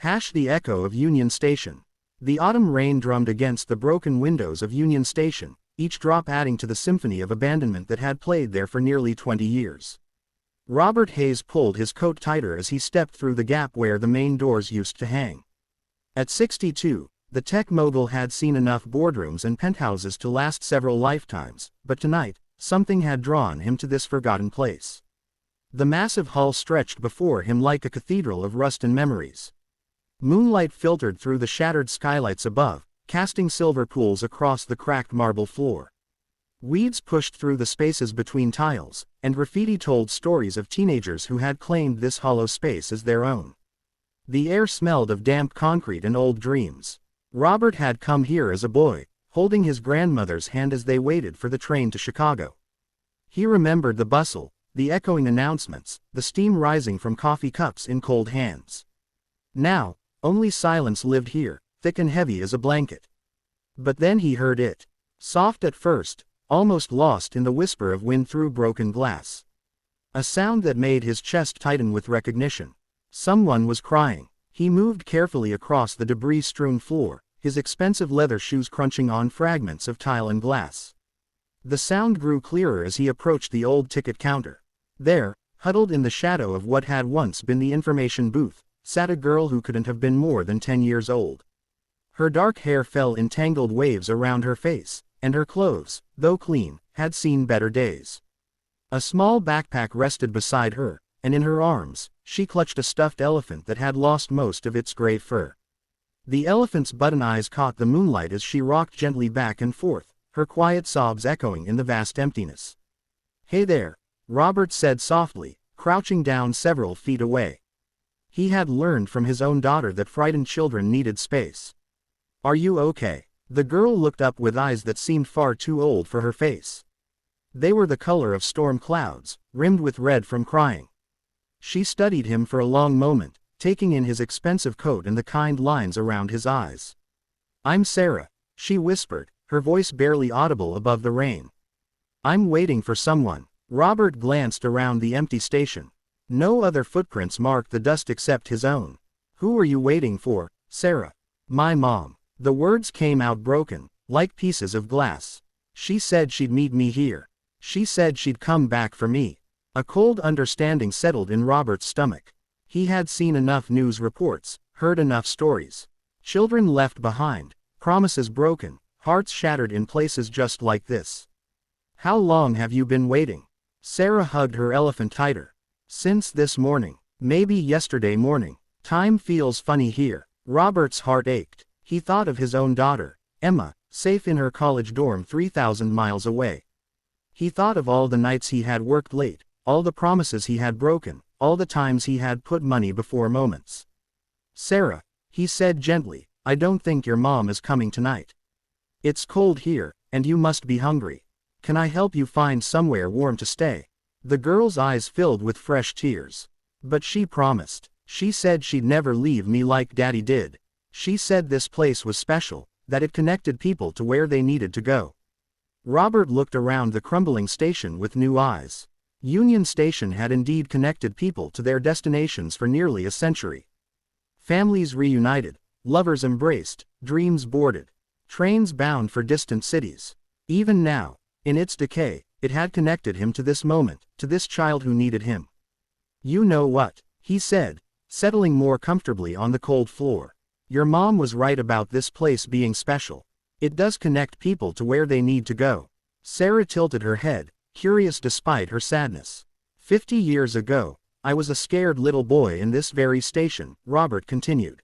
Hash the echo of Union Station. The autumn rain drummed against the broken windows of Union Station, each drop adding to the symphony of abandonment that had played there for nearly 20 years. Robert Hayes pulled his coat tighter as he stepped through the gap where the main doors used to hang. At 62, the tech mogul had seen enough boardrooms and penthouses to last several lifetimes, but tonight, something had drawn him to this forgotten place. The massive hull stretched before him like a cathedral of rust and memories. Moonlight filtered through the shattered skylights above, casting silver pools across the cracked marble floor. Weeds pushed through the spaces between tiles, and graffiti told stories of teenagers who had claimed this hollow space as their own. The air smelled of damp concrete and old dreams. Robert had come here as a boy, holding his grandmother's hand as they waited for the train to Chicago. He remembered the bustle, the echoing announcements, the steam rising from coffee cups in cold hands. Now, only silence lived here, thick and heavy as a blanket. But then he heard it. Soft at first, almost lost in the whisper of wind through broken glass. A sound that made his chest tighten with recognition. Someone was crying. He moved carefully across the debris-strewn floor, his expensive leather shoes crunching on fragments of tile and glass. The sound grew clearer as he approached the old ticket counter. There, huddled in the shadow of what had once been the information booth, sat a girl who couldn't have been more than 10 years old. Her dark hair fell in tangled waves around her face, and her clothes, though clean, had seen better days. A small backpack rested beside her, and in her arms, she clutched a stuffed elephant that had lost most of its gray fur. The elephant's button eyes caught the moonlight as she rocked gently back and forth, her quiet sobs echoing in the vast emptiness. "Hey there," Robert said softly, crouching down several feet away. He had learned from his own daughter that frightened children needed space. "Are you okay?" The girl looked up with eyes that seemed far too old for her face. They were the color of storm clouds, rimmed with red from crying. She studied him for a long moment, taking in his expensive coat and the kind lines around his eyes. "I'm Sarah," she whispered, her voice barely audible above the rain. "I'm waiting for someone." Robert glanced around the empty station. No other footprints marked the dust except his own. "Who are you waiting for, Sarah?" "My mom." The words came out broken, like pieces of glass. "She said she'd meet me here. She said she'd come back for me." A cold understanding settled in Robert's stomach. He had seen enough news reports, heard enough stories. Children left behind, promises broken, hearts shattered in places just like this. "How long have you been waiting?" Sarah hugged her elephant tighter. "Since this morning. Maybe yesterday morning. Time feels funny here." Robert's heart ached. He thought of his own daughter, Emma, safe in her college dorm 3,000 miles away. He thought of all the nights he had worked late, all the promises he had broken, all the times he had put money before moments. "Sarah," he said gently, "I don't think your mom is coming tonight. It's cold here, and you must be hungry. Can I help you find somewhere warm to stay?" The girl's eyes filled with fresh tears. "But she promised. She said she'd never leave me like Daddy did. She said this place was special, that it connected people to where they needed to go." Robert looked around the crumbling station with new eyes. Union Station had indeed connected people to their destinations for nearly a century. Families reunited, lovers embraced, dreams boarded, trains bound for distant cities. Even now, in its decay, it had connected him to this moment, to this child who needed him. "You know what?" he said, settling more comfortably on the cold floor. "Your mom was right about this place being special. It does connect people to where they need to go." Sarah tilted her head, curious despite her sadness. 50 years ago, I was a scared little boy in this very station," Robert continued.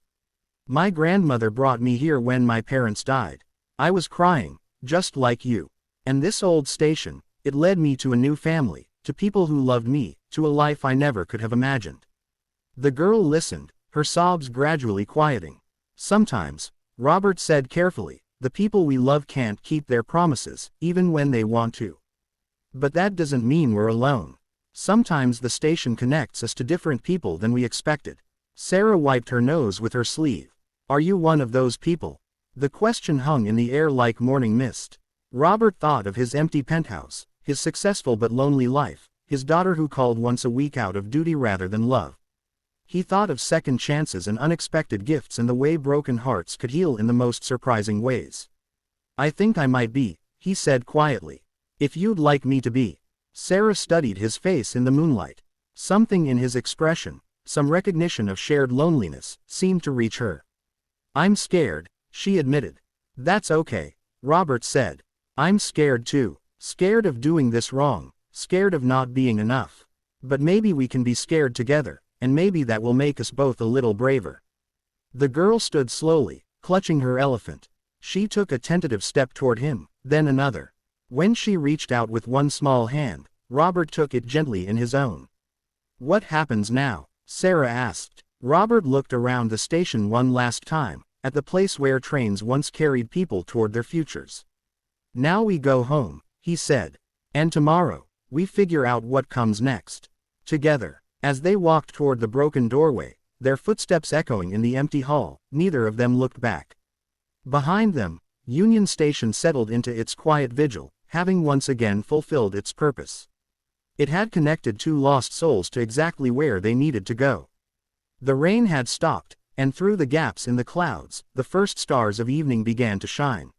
"My grandmother brought me here when my parents died. I was crying, just like you. And this old station, it led me to a new family, to people who loved me, to a life I never could have imagined." The girl listened, her sobs gradually quieting. "Sometimes," Robert said carefully, "the people we love can't keep their promises, even when they want to. But that doesn't mean we're alone. Sometimes the station connects us to different people than we expected." Sarah wiped her nose with her sleeve. "Are you one of those people?" The question hung in the air like morning mist. Robert thought of his empty penthouse, his successful but lonely life, his daughter who called once a week out of duty rather than love. He thought of second chances and unexpected gifts and the way broken hearts could heal in the most surprising ways. "I think I might be," he said quietly. "If you'd like me to be." Sarah studied his face in the moonlight. Something in his expression, some recognition of shared loneliness, seemed to reach her. "I'm scared," she admitted. "That's okay," Robert said. "I'm scared too. Scared of doing this wrong, scared of not being enough. But maybe we can be scared together, and maybe that will make us both a little braver." The girl stood slowly, clutching her elephant. She took a tentative step toward him, then another. When she reached out with one small hand, Robert took it gently in his own. "What happens now?" Sarah asked. Robert looked around the station one last time, at the place where trains once carried people toward their futures. "Now we go home," he said. "And tomorrow, we figure out what comes next. Together." As they walked toward the broken doorway, their footsteps echoing in the empty hall, neither of them looked back. Behind them, Union Station settled into its quiet vigil, having once again fulfilled its purpose. It had connected two lost souls to exactly where they needed to go. The rain had stopped, and through the gaps in the clouds, the first stars of evening began to shine.